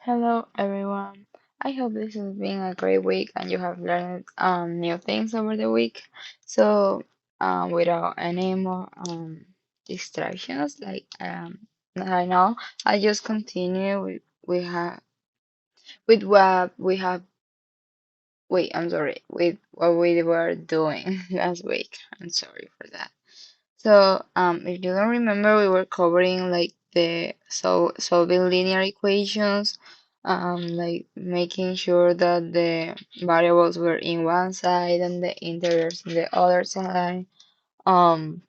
Hello everyone. I hope this has been a great week and you have learned new things over the week. So without any more distractions, like right now, I just continue with we have with what we have. Wait, I'm sorry. With what we were doing last week. I'm sorry for that. So, if you don't remember, we were covering like the solving linear equations, like making sure that the variables were in one side and the integers in the other side. Um,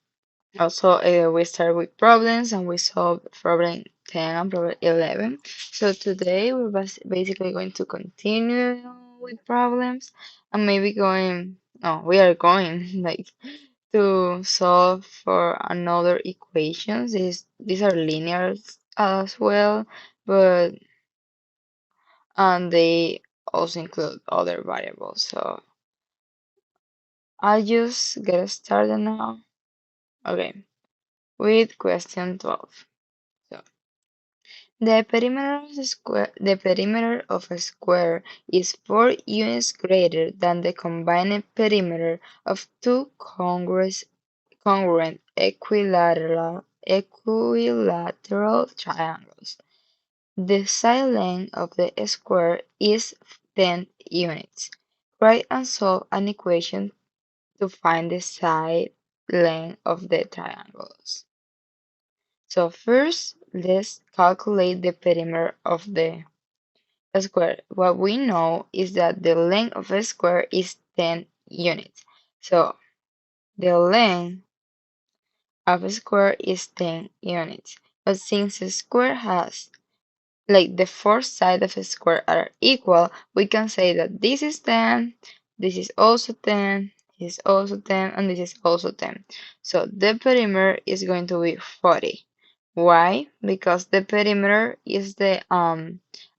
Also, we start with problems and we solve problem 10 and problem 11. So today we're basically going to continue with problems and maybe going, no, we are going like to solve for another equations. These are linear as well, but and they also include other variables. So I'll just get started now. Okay, with question 12. So the perimeter of a square is 4 units greater than the combined perimeter of two congruent equilateral triangles. The side length of the square is 10 units. Write and solve an equation to find the side length of the triangles. So first, let's calculate the perimeter of the square. What we know is that the length of a square is 10 units. So the length of a square is 10 units. But since a square has, like the four sides of a square are equal, we can say that this is 10, this is also 10, this is also 10, and this is also 10. So the perimeter is going to be 40. Why? Because the perimeter is the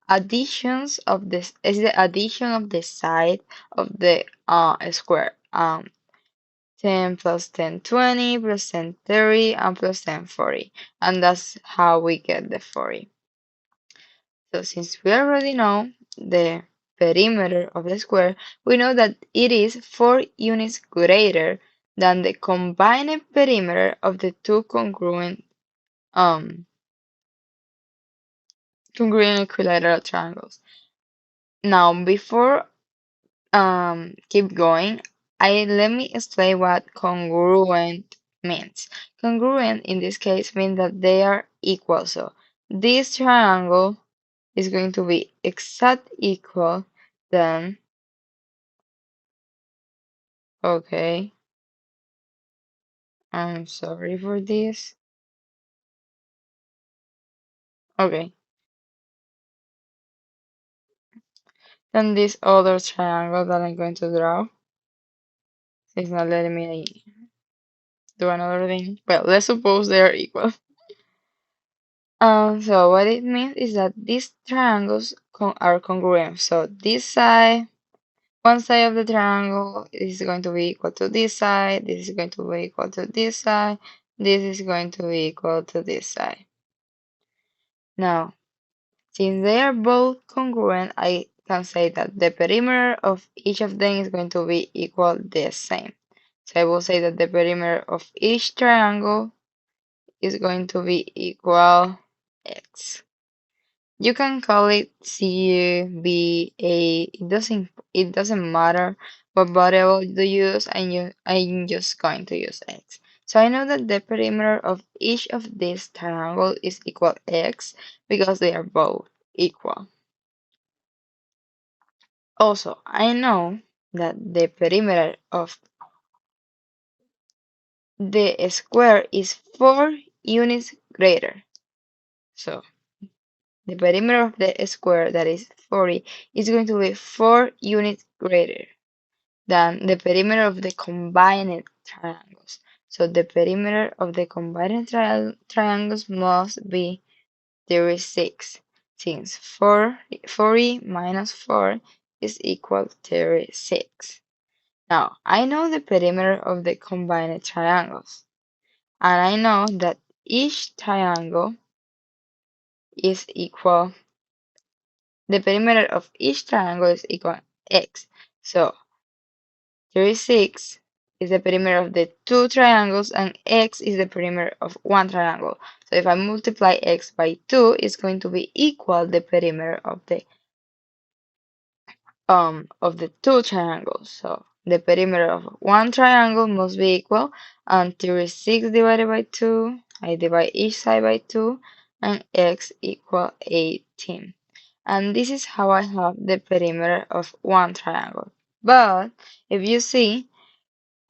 addition of the side of the square. 10 plus 10, 20, plus 10, 30, and plus 10, 40. And that's how we get the 40. So since we already know the perimeter of the square, we know that it is 4 units greater than the combined perimeter of the two um congruent equilateral triangles. Now before keep going, let me explain what congruent means. Congruent in this case means that they are equal. So this triangle is going to be exact equal, then okay, I'm sorry for this. Okay, then this other triangle that I'm going to draw is not letting me do another thing. Well, let's suppose they are equal. So what it means is that these triangles are congruent. So this side, one side of the triangle is going to be equal to this side, this is going to be equal to this side, this is going to be equal to this side. Now, since they are both congruent, I can say that the perimeter of each of them is going to be equal the same. So I will say that the perimeter of each triangle is going to be equal x. You can call it C, B, A. It doesn't matter what variable you use, and I'm just going to use x. So I know that the perimeter of each of these triangles is equal x because they are both equal. Also, I know that the perimeter of the square is 4 units greater. So the perimeter of the square, that is 40, is going to be 4 units greater than the perimeter of the combined triangles. So the perimeter of the combined triangles must be 36, since 40 minus 4 is equal to 36. Now, I know the perimeter of the combined triangles, and I know that each triangle is equal the perimeter of each triangle is equal x. So 36 is the perimeter of the two triangles and x is the perimeter of one triangle. So if I multiply x by 2, it's going to be equal the perimeter of the two triangles. So the perimeter of one triangle must be equal, and 36 divided by 2, I divide each side by 2, and x equal 18. And this is how I have the perimeter of one triangle. But if you see,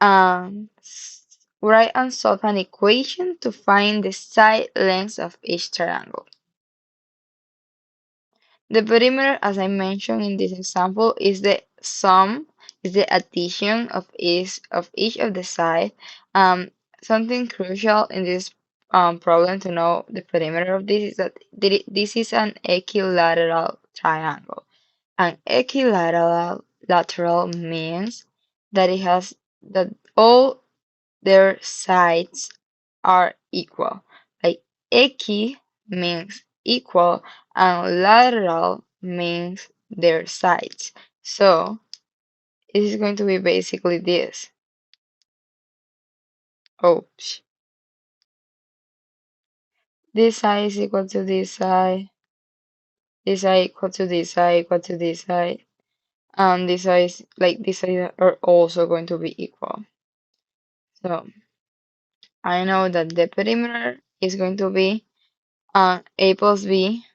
write and solve an equation to find the side lengths of each triangle. The perimeter, as I mentioned in this example, is the sum, is the addition of each of the sides. Something crucial in this problem to know the perimeter of this is that this is an equilateral triangle. An equilateral means that it has that all their sides are equal. Like equi means equal and lateral means their sides. So it is going to be basically this. Oops. This side is equal to this side equal to this side equal to this side, and this side is like this side are also going to be equal. So I know that the perimeter is going to be a plus b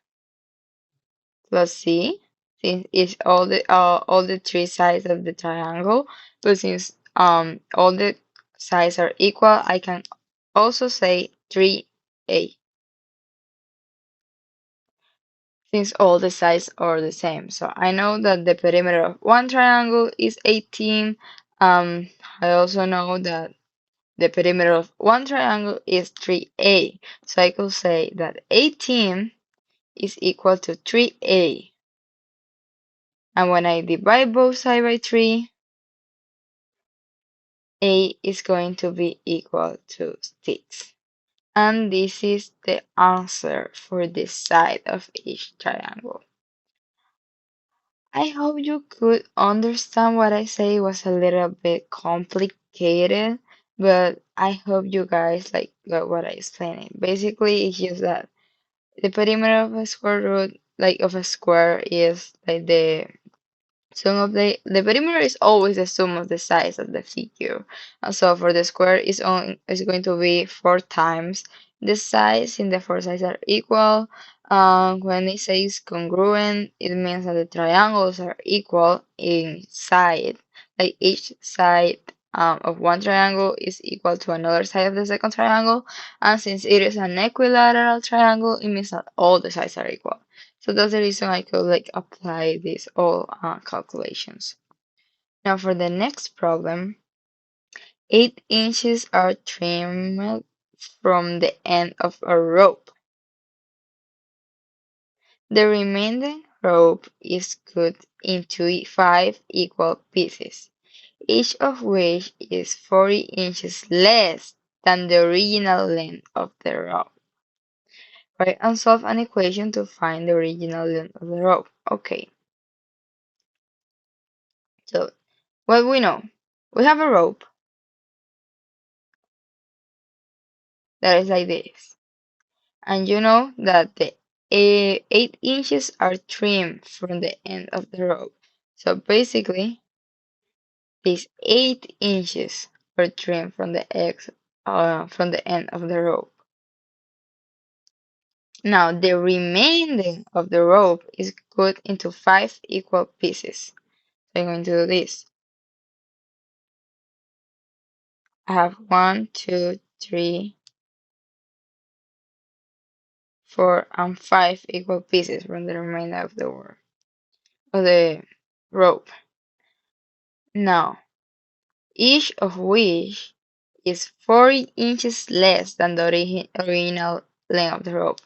plus c, since it's all the three sides of the triangle. But since all the sides are equal, I can also say 3a, since all the sides are the same. So I know that the perimeter of one triangle is 18. I also know that the perimeter of one triangle is 3a. So I could say that 18 is equal to 3a. And when I divide both sides by 3, a is going to be equal to 6. And this is the answer for this side of each triangle. I hope you could understand what I say. It was a little bit complicated, but I hope you guys like got what I explained. Basically, it's just that the perimeter of a square root, like of a square, is like the sum of the perimeter is always the sum of the sides of the figure. And so for the square is going to be 4 times the sides, and the four sides are equal. When it says congruent, it means that the triangles are equal in side. Like each side of one triangle is equal to another side of the second triangle. And since it is an equilateral triangle, it means that all the sides are equal. So that's the reason I could like apply these all calculations. Now for the next problem, 8 inches are trimmed from the end of a rope. The remaining rope is cut into 5 equal pieces, each of which is 40 inches less than the original length of the rope. Write and solve an equation to find the original length of the rope. Okay, so what we know, we have a rope that is like this, and you know that the 8 inches are trimmed from the end of the rope. So basically, these 8 inches are trimmed from from the end of the rope. Now the remaining of the rope is cut into 5 equal pieces. So I'm going to do this. I have 1, 2, 3, 4, and 5 equal pieces from the remainder of the rope. Now, each of which is 40 inches less than the original length of the rope.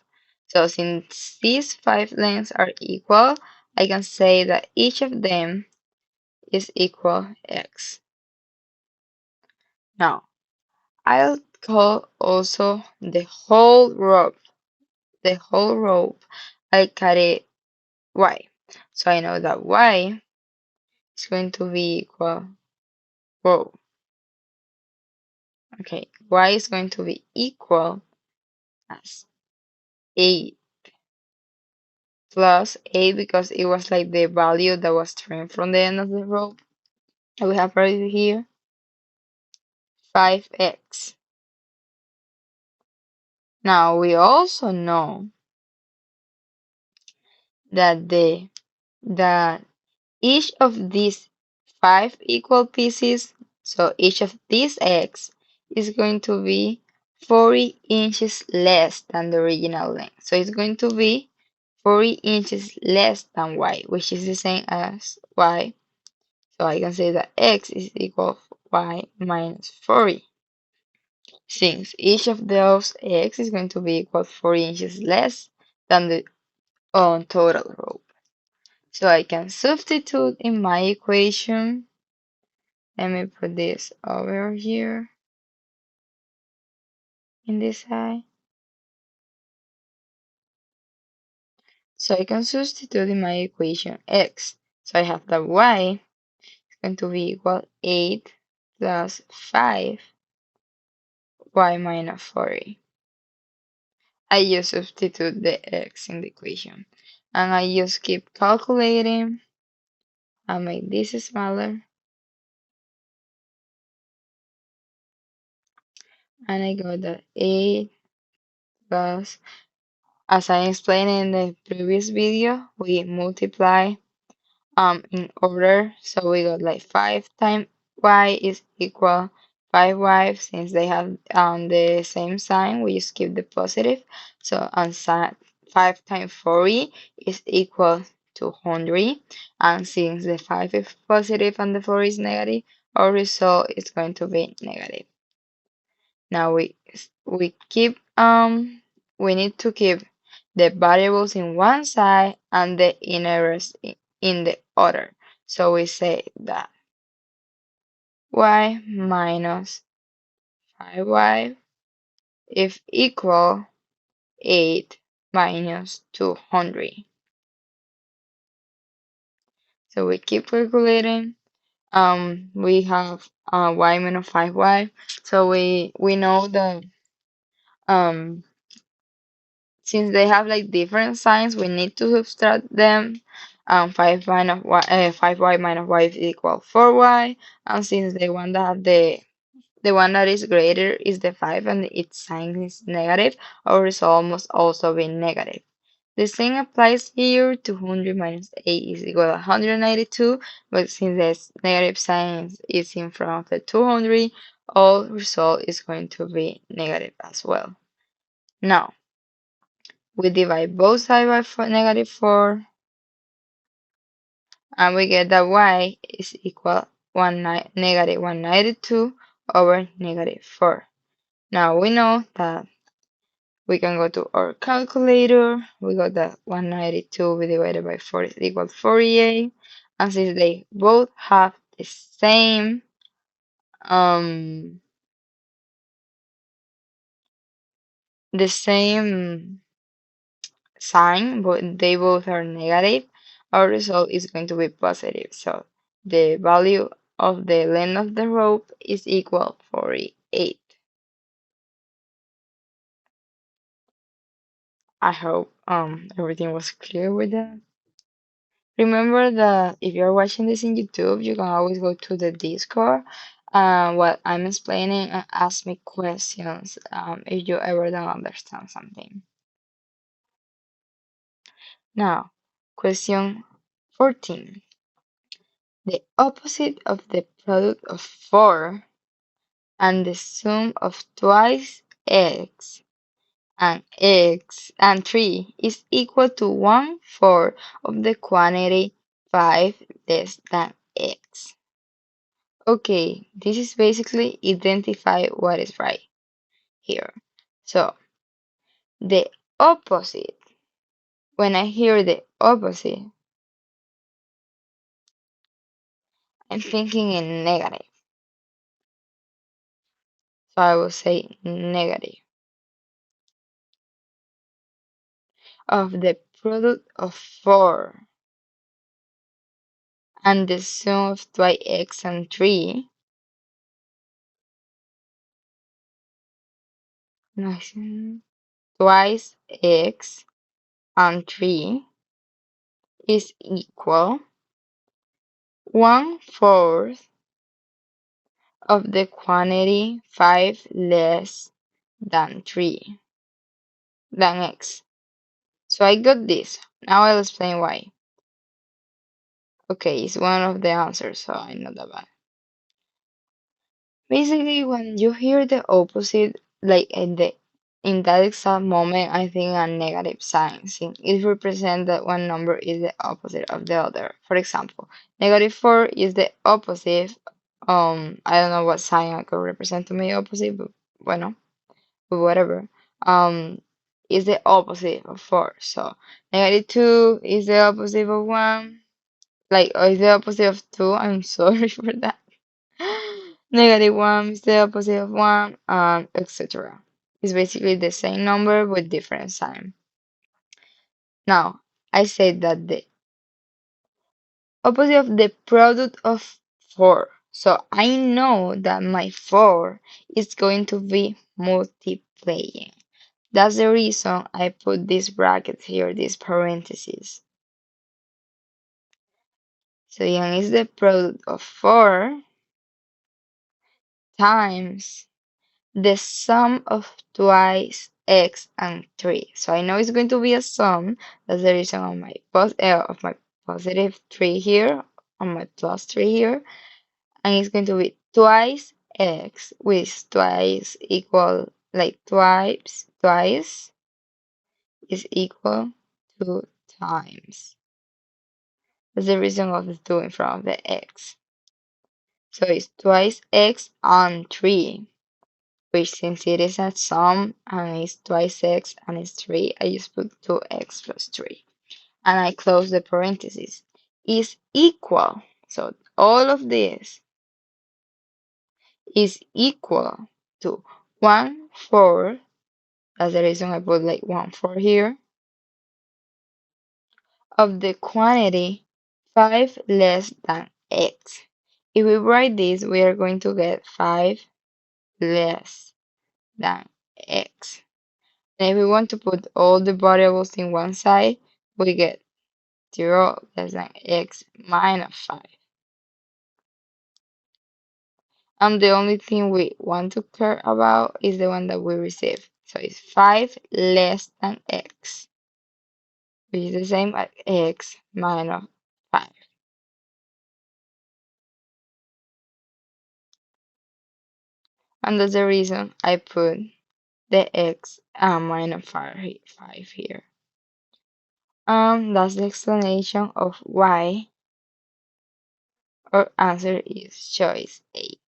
So since these 5 lengths are equal, I can say that each of them is equal x. Now, I'll call also the whole rope, I cut it y. So I know that y is going to be equal, whoa, okay, y is going to be equal as 8 plus 8 because it was like the value that was trimmed from the end of the row. And we have right here 5x. Now we also know that that each of these 5 equal pieces, so each of these x is going to be 40 inches less than the original length. So it's going to be 40 inches less than y, which is the same as y. So I can say that x is equal to y minus 40. Since each of those x is going to be equal to 40 inches less than the total row. So I can substitute in my equation. Let me put this over here in this side. So I can substitute in my equation x. So I have that y is going to be equal 8 plus 5y minus 40. I just substitute the x in the equation. And I just keep calculating. I'll make this smaller. And I got that 8 plus, as I explained in the previous video, we multiply in order. So we got like 5 times y is equal 5y. Since they have the same sign, we just keep the positive. So 5 times 40 is equal to 100. And since the 5 is positive and the 4 is negative, our result is going to be negative. Now we need to keep the variables in one side and the integers in the other. So we say that y minus 5y is equal 8 minus 200. So we keep calculating. We have y minus 5y. So we know that um since they have like different signs, we need to subtract them. 5y minus y is equal 4y. And since the one that have the one that is greater is the 5 and its sign is negative, our result must also be negative. The same applies here. 200 minus 8 is equal to 192, but since the negative sign is in front of the 200, our result is going to be negative as well. Now, we divide both sides by negative 4, and we get that y is equal negative 192 over negative 4. Now we know that we can go to our calculator. We got that 192 divided by 4 is equal to 48. And since they both have um the same sign, but they both are negative, our result is going to be positive. So the value of the length of the rope is equal to 48. I hope everything was clear with that. Remember that if you're watching this in YouTube, you can always go to the Discord, what I'm explaining, and ask me questions if you ever don't understand something. Now, question 14. The opposite of the product of 4 and the sum of twice x and 3 is equal to 1/4 of the quantity 5 less than x. Okay, this is basically identify what is right here. So, the opposite, when I hear the opposite, I'm thinking in negative. So I will say negative of the product of 4. and the sum of twice x and 3, no, twice x and 3 is equal 1/4 of the quantity 5 less than 3 than x. So I got this. Now I'll explain why. Okay, it's one of the answers, so I know that bad. Basically, when you hear the opposite, like in that exact moment, I think a negative sign. It represents that one number is the opposite of the other. For example, -4 is the opposite. I don't know what sign I could represent to me opposite, but bueno, but whatever. Is the opposite of 4. So -2 is the opposite of 1. Like, is the opposite of 2. I'm sorry for that. -1 is the opposite of 1, and etc. It's basically the same number with different sign. Now, I said that the opposite of the product of 4. So I know that my 4 is going to be multiplying. That's the reason I put this bracket here, this parentheses. So yan is the product of 4 times the sum of twice x and 3. So I know it's going to be a sum. That's the reason of my positive 3 here, on my plus 3 here. And it's going to be twice x, which twice equal, like twice is equal to times. That's the reason of the 2 in front of the x. So it's twice x and 3. Which since it is a sum and it's twice x and it's 3, I just put 2x plus 3. And I close the parentheses. Is equal. So all of this is equal to 1/4. That's the reason I put like 1/4 here. Of the quantity 5 less than x. If we write this, we are going to get 5 less than x. And if we want to put all the variables in one side, we get 0 less than x minus 5. And the only thing we want to care about is the one that we receive. So it's 5 less than x, which is the same as x minus 5. And that's the reason I put the x minus 5 here. That's the explanation of why our answer is choice A.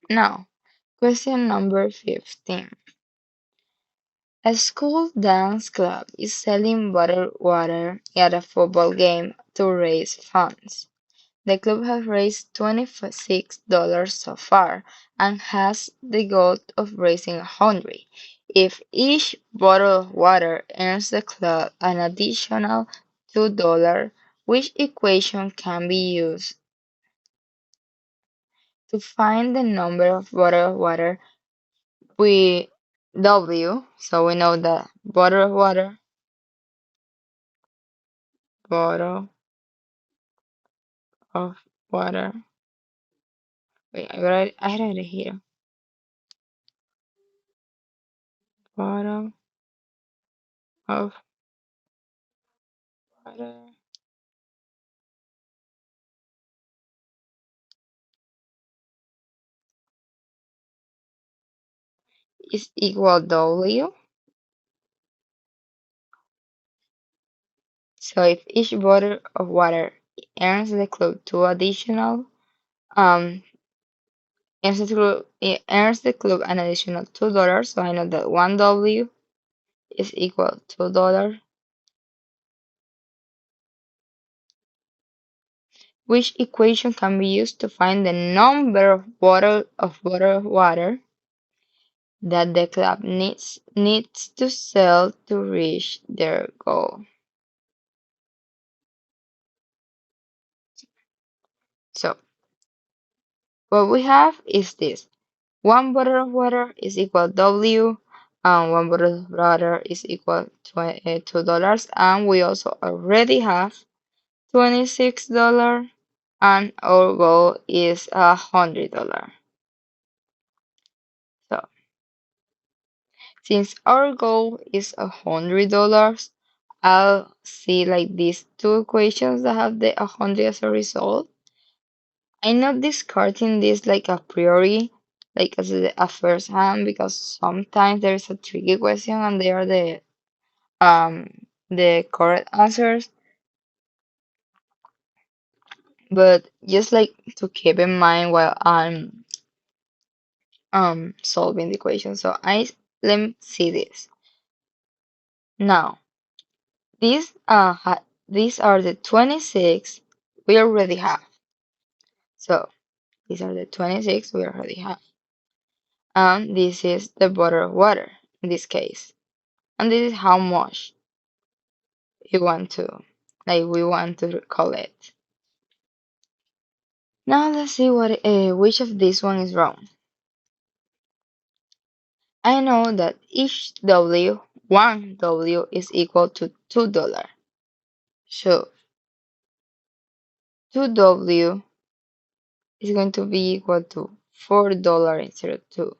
Now, question number 15. A school dance club is selling bottled water at a football game to raise funds. The club has raised $26 so far and has the goal of raising 100. If each bottle of water earns the club an additional $2, which equation can be used to find the number of bottles of water we W, so we know that bottle of water. Wait, I write it here. Bottle of water is equal W. So if each bottle of water earns the club um, it earns the club an additional $2. So I know that one W is equal to $2. Which equation can be used to find the number of bottle of water that the club needs to sell to reach their goal. So what we have is this. One bottle of water is equal W, and one bottle of water is equal to $2, and we also already have $26, and our goal is $100. So since our goal is $100, I'll see like these two equations that have the 100 as a result. I'm not discarding this like a priori, like as a first hand, because sometimes there's a tricky question and they are the correct answers. But just like to keep in mind while I'm solving the equation. So let me see this. Now these are the 26 we already have. So these are the 26 we already have. And this is the bottle of water in this case. And this is how much you want to, like we want to collect. Now let's see which of these one is wrong. I know that each W, one W is equal to $2. So 2W is going to be equal to $4 instead of 2.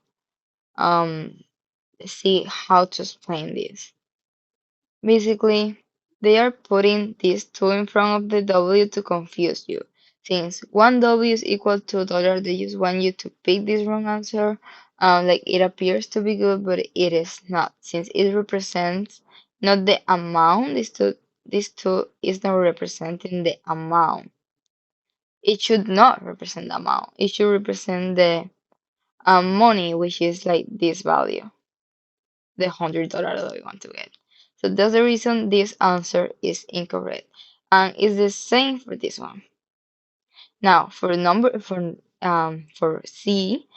Let's see how to explain this. Basically, they are putting these two in front of the W to confuse you. Since one W is equal to $2, they just want you to pick this wrong answer. Like it appears to be good, but it is not. Since it represents not the amount, this two is not representing the amount. It should not represent the amount. It should represent the money, which is like this value, the $100 that we want to get. So that's the reason this answer is incorrect. And it's the same for this one. Now for C,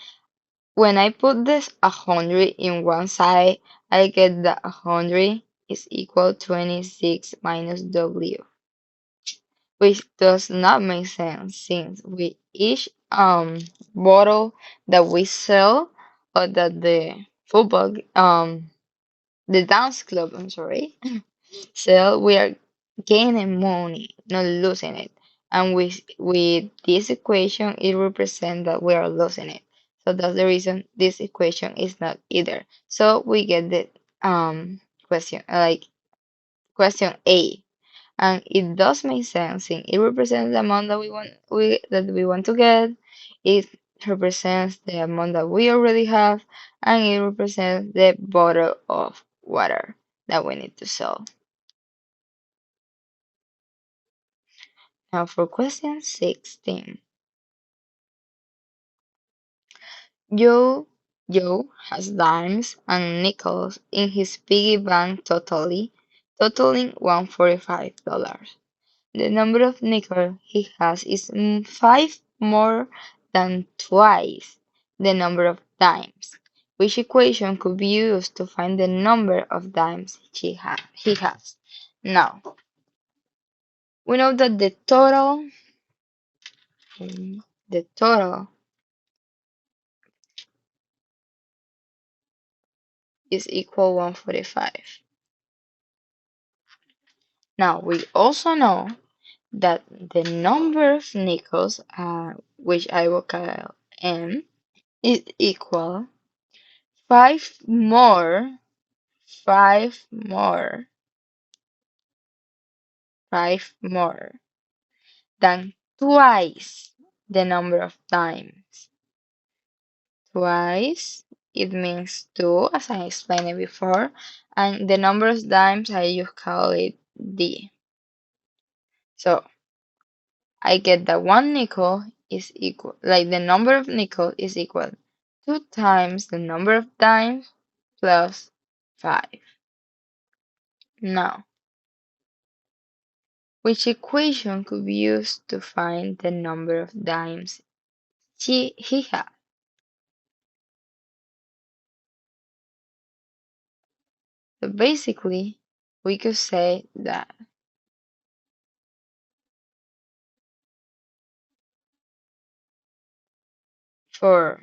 when I put this 100 in one side, I get that 100 is equal to 26 minus W, which does not make sense since with each bottle that we sell or that the dance club, I'm sorry, sell, we are gaining money, not losing it. And with this equation, it represents that we are losing it. So that's the reason this equation is not either. So we get the question like question A. And it does make sense. It represents the amount that we want to get. It represents the amount that we already have, and it represents the bottle of water that we need to sell. Now for question 16. Joe has dimes and nickels in his piggy bank totaling $145. The number of nickels he has is five more than twice the number of dimes. Which equation could be used to find the number of dimes he has? Now, we know that the total is equal 145. Now, we also know that the number of nickels, which I will call n, is equal five more, five more, five more than twice the number of times. Twice, it means two, as I explained it before, and the number of times I just call it d. So I get that one nickel is equal, like the number of nickel is equal two times the number of dimes plus 5. Now, which equation could be used to find the number of dimes he had? So basically, we could say that for,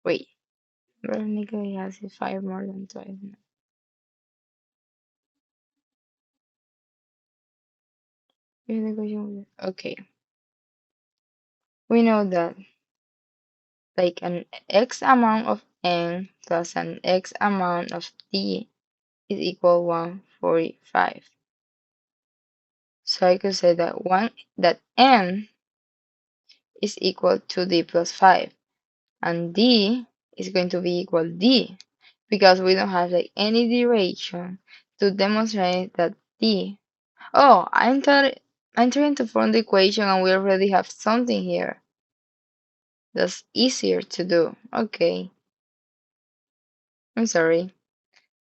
wait, Veronica has it five more than twice. Okay, we know that like an x amount of n plus an x amount of d is equal 145. So I could say that n is equal to d plus 5 and d is going to be equal d because we don't have like any derivation to demonstrate that d. Oh, I'm trying to form the equation and we already have something here. That's easier to do. Okay, I'm sorry.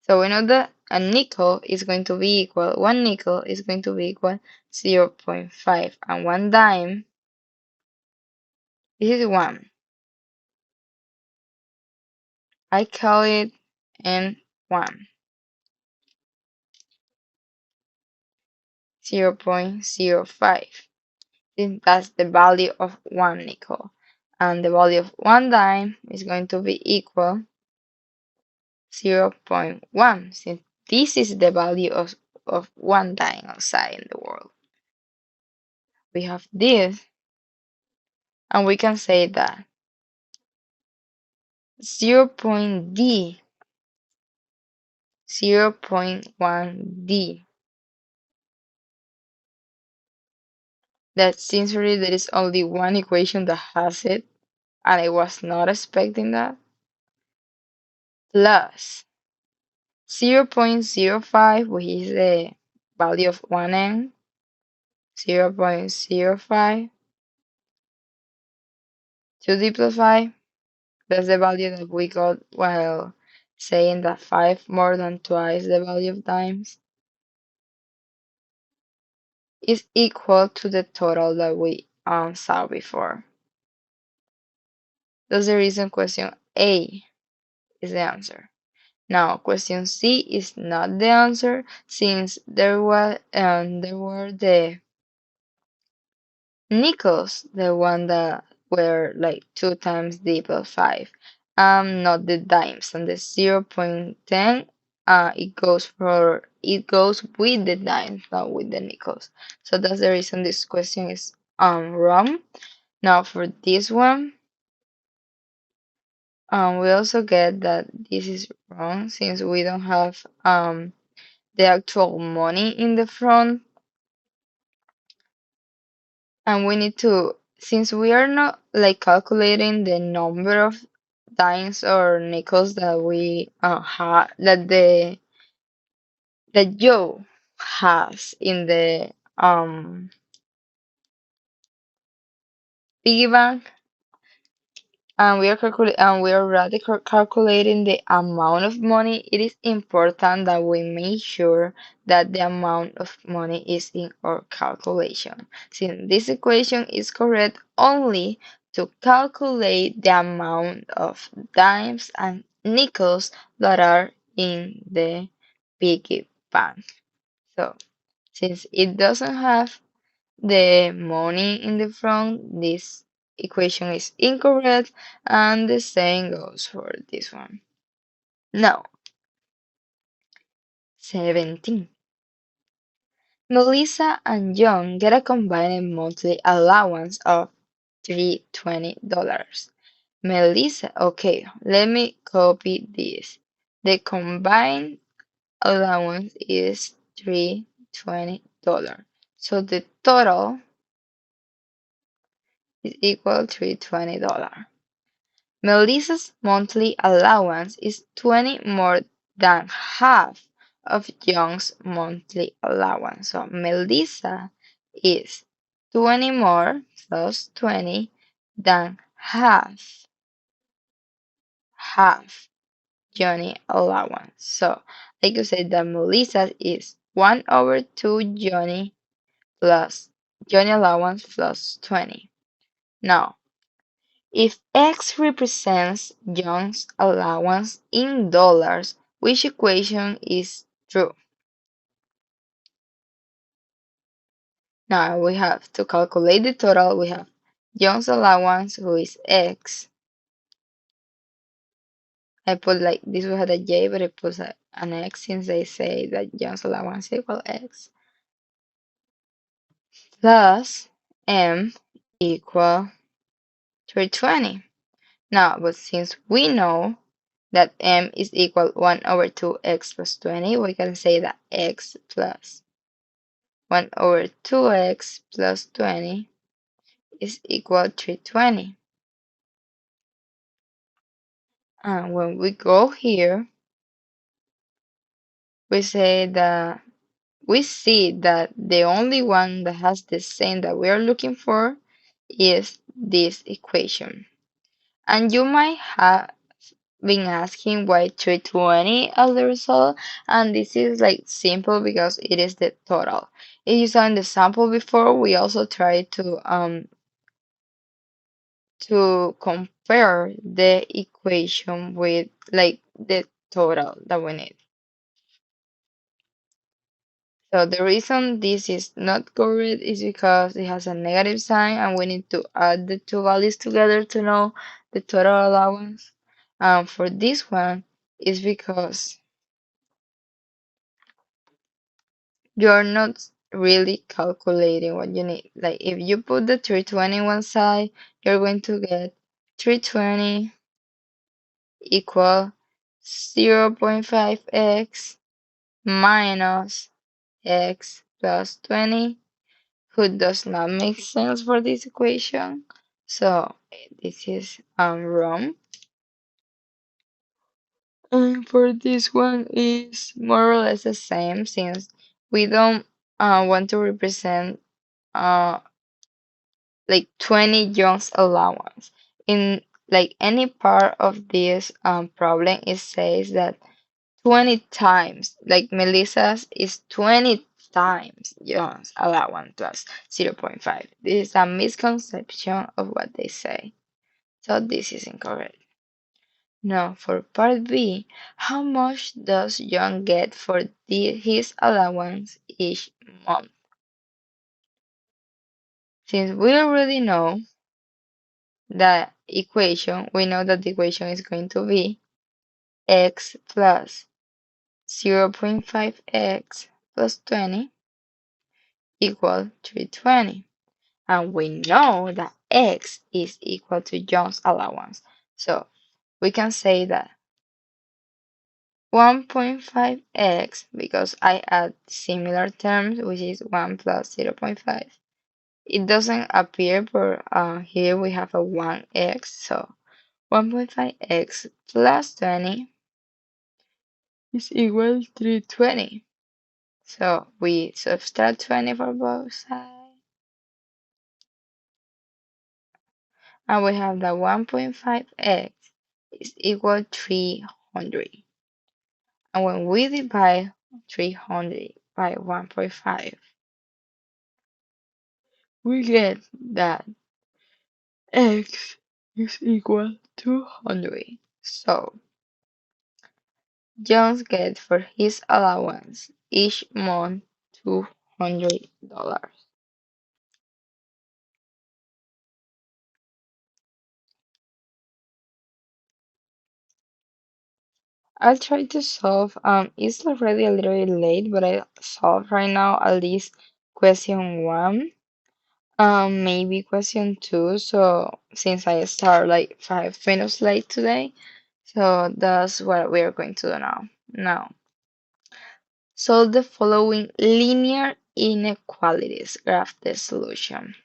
So we know that a nickel is going to be equal, one nickel is going to be equal 0.5 and one dime, this is one. I call it N1, 0.05. That's the value of one nickel. And the value of one dime is going to be equal 0.1, since this is the value of one dime outside in the world. We have this, and we can say that 0.d, 0.1d. That sincerely there is only one equation that has it, and I was not expecting that, plus 0.05, which is the value of 1n, 0.05, 2d plus 5, that's the value that we got while saying that 5 more than twice the value of dimes, is equal to the total that we saw before. That's the reason question A is the answer. Now, question C is not the answer since there were the nickels, the one that were like 2 times d plus 5, not the dimes. And the 0.10, it goes with the dimes, not with the nickels. So that's the reason this question is wrong. Now for this one, we also get that this is wrong since we don't have the actual money in the front, and we need to, since we are not like calculating the number of dimes or nickels that we have, that Joe has in the piggy bank, and we are already calculating the amount of money. It is important that we make sure that the amount of money is in our calculation, since this equation is correct only to calculate the amount of dimes and nickels that are in the piggy bank. So since it doesn't have the money in the front, this equation is incorrect, and the same goes for this one. Now, 17. Melissa and John get a combined monthly allowance of $320. Melissa, okay, let me copy this. The combined allowance is $320. So the total is equal to $320. Melissa's monthly allowance is 20 more than half of John's monthly allowance. So Melissa is 20 more plus 20 than half Johnny allowance. So I could say that Melissa is 1 over 2 plus Johnny allowance plus 20. Now, If X represents John's allowance in dollars, which equation is true? Now we have to calculate the total. We have John's allowance, who is X. I put like this one had a J, but I put an X since they say that John's allowance equal X. Plus M equal 320. Now, but since we know that M is equal 1 over 2x plus 20, we can say that x plus 1 over 2x plus 20 is equal to 320. And when we go here, we say that we see that the only one that has the same that we are looking for is this equation. And you might have been asking why 320 as the result, and this is like simple because it is the total. If you saw in the sample before, we also tried to compare the equation with like the total that we need. So the reason this is not correct is because it has a negative sign and we need to add the two values together to know the total allowance. For this one is because you're not really calculating what you need. Like if you put the 320 one side, you're going to get 320 equal 0.5x minus x plus 20, who does not make sense for this equation. So this is wrong. And for this one is more or less the same since we don't want to represent uh like 20 Jones allowance. In like any part of this problem, it says that 20 times, like Melissa's is 20 times Jones allowance plus 0.5. This is a misconception of what they say. So this is incorrect. Now for part B, how much does John get for his allowance each month? Since we already know the equation, we know that the equation is going to be x plus 0.5x plus 20 equal 320. And we know that x is equal to John's allowance. So we can say that 1.5x, because I add similar terms, which is 1 plus 0.5. It doesn't appear, but here we have a 1x, so 1.5x plus 20 is equal to 320. So we subtract 20 for both sides, and we have that 1.5x is equal to 300. And when we divide 300 by 1.5, we get that x is equal to 100. So Jones gets for his allowance each month $200. I'll try to solve. It's already a little bit late, but I solve right now at least question one. Maybe question two. So since I start like 5 minutes late today, so that's what we are going to do now. Now, solve the following linear inequalities. Graph the solution.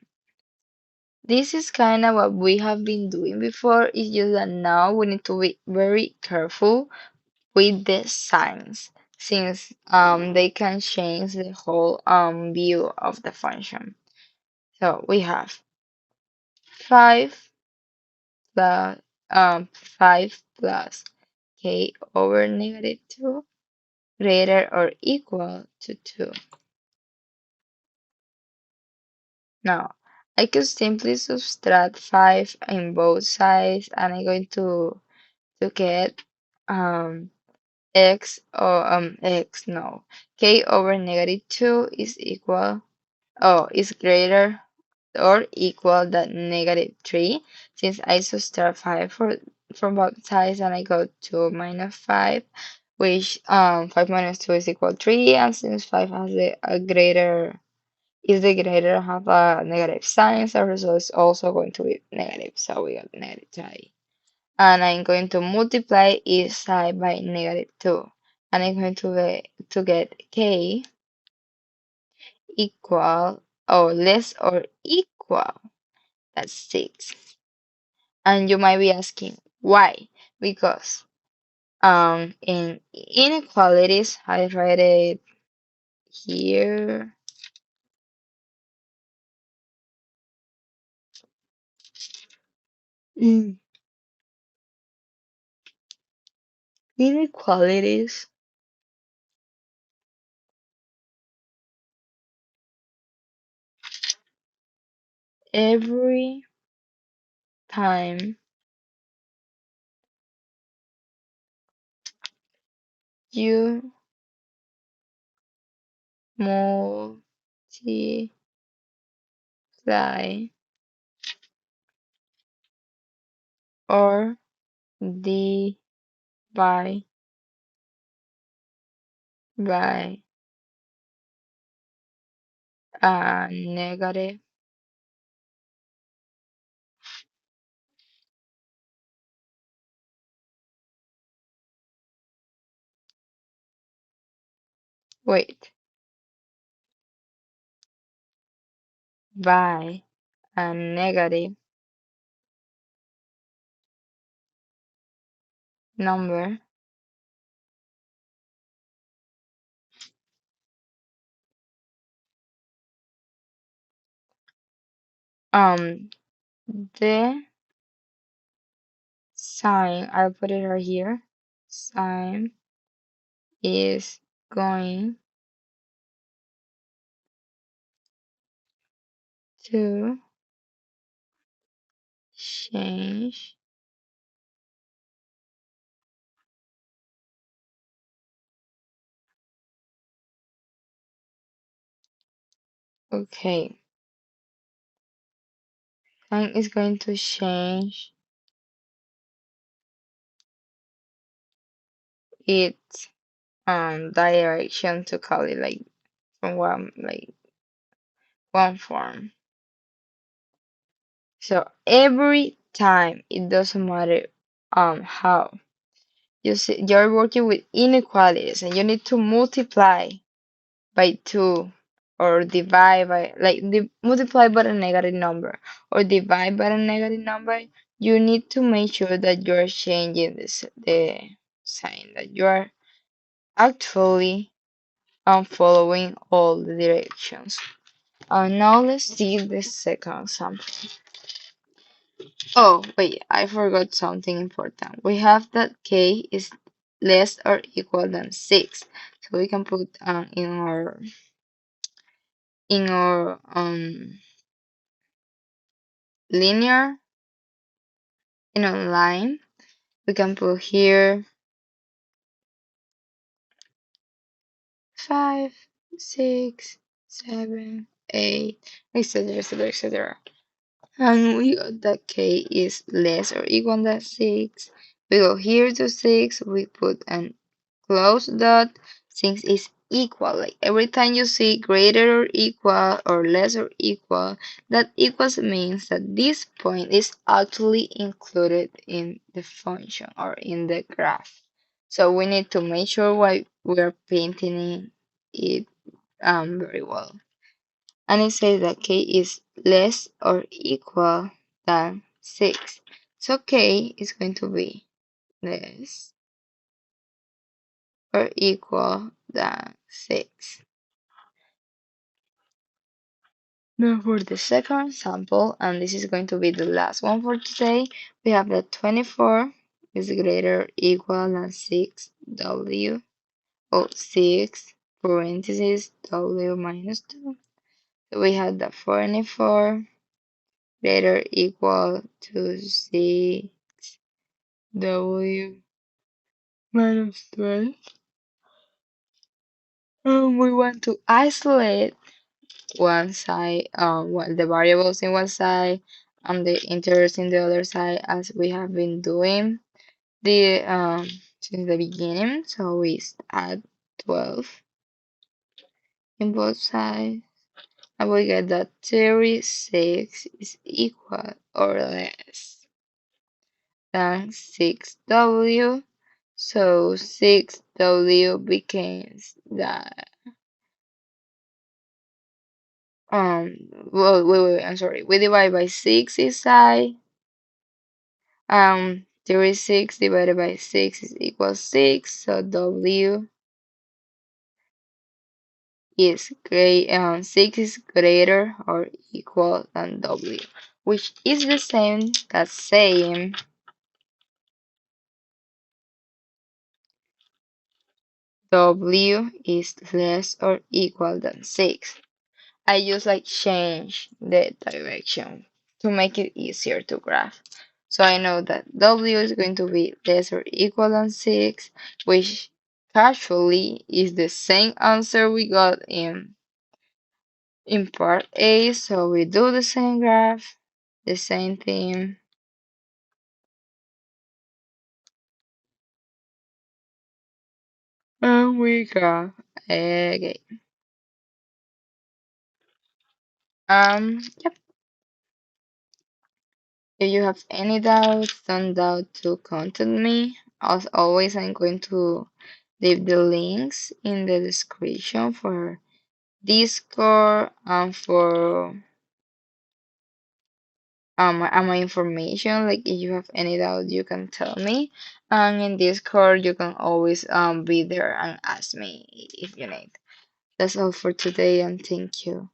This is kind of what we have been doing before. It's just that now we need to be very careful with the signs since they can change the whole view of the function. So we have 5 plus 5 plus k over negative 2 greater or equal to 2. Now I could simply subtract 5 in both sides, and I'm going to get um x no, k over negative 2 is equal, is greater or equal than negative 3, since I subtract 5 from both sides, and I go to minus 5, which 5 minus 2 is equal 3, and since 5 has a greater, is the greater have a negative sign, so the result is also going to be negative, so we got negative 3. And I'm going to multiply each side by negative 2, and I'm going to get k equal, or less or equal, that's 6. And you might be asking why? Because in inequalities, I write it here. In inequalities, every time you multiply or divide by a negative, wait, by a negative number, um, the sign, I'll put it right here, sign is going to change. Okay, sign is going to change its direction, to call it like from one form. So every time, it doesn't matter how you see, you're working with inequalities and you need to multiply by 2, or divide by, like, multiply by a negative number or divide by a negative number, you need to make sure that you're changing the sign, that you are actually following all the directions. Now let's see the second example. Oh, wait, I forgot something important. We have that k is less or equal than 6. So we can put in our linear, in a line, we can put here 5, 6, 7, 8, etc., etc., etc. And we got that k is less or equal than 6. We go here to 6, we put an close dot, since it's equal. Like every time you see greater or equal or less or equal, that equals means that this point is actually included in the function or in the graph. So we need to make sure why we're painting it very well. And it says that k is less or equal than 6. So k is going to be less or equal than 6. Now for the second example, and this is going to be the last one for today, we have that 24 is greater or equal than 6w, or 6 parentheses w minus 2. So we have the 44 greater equal to 6w minus 12. We want to isolate one side, the variables in one side and the integers in the other side as we have been doing the since the beginning. So we add 12 in both sides and we get that 36 is equal or less than 6w. So 6w becomes that well wait, I'm sorry. We divide by 6 inside. 36 divided by 6 is equal 6, so w is 6 is greater or equal than w, which is the same as saying w is less or equal than 6. I just like change the direction to make it easier to graph. So I know that w is going to be less or equal than 6, which casually is the same answer we got in part A. So we do the same graph, the same thing. And we graph again. Yep. If you have any doubts, don't doubt to contact me. As always, I'm going to leave the links in the description for Discord and for my information. Like if you have any doubt, you can tell me. And in Discord, you can always be there and ask me if you need. That's all for today, and thank you.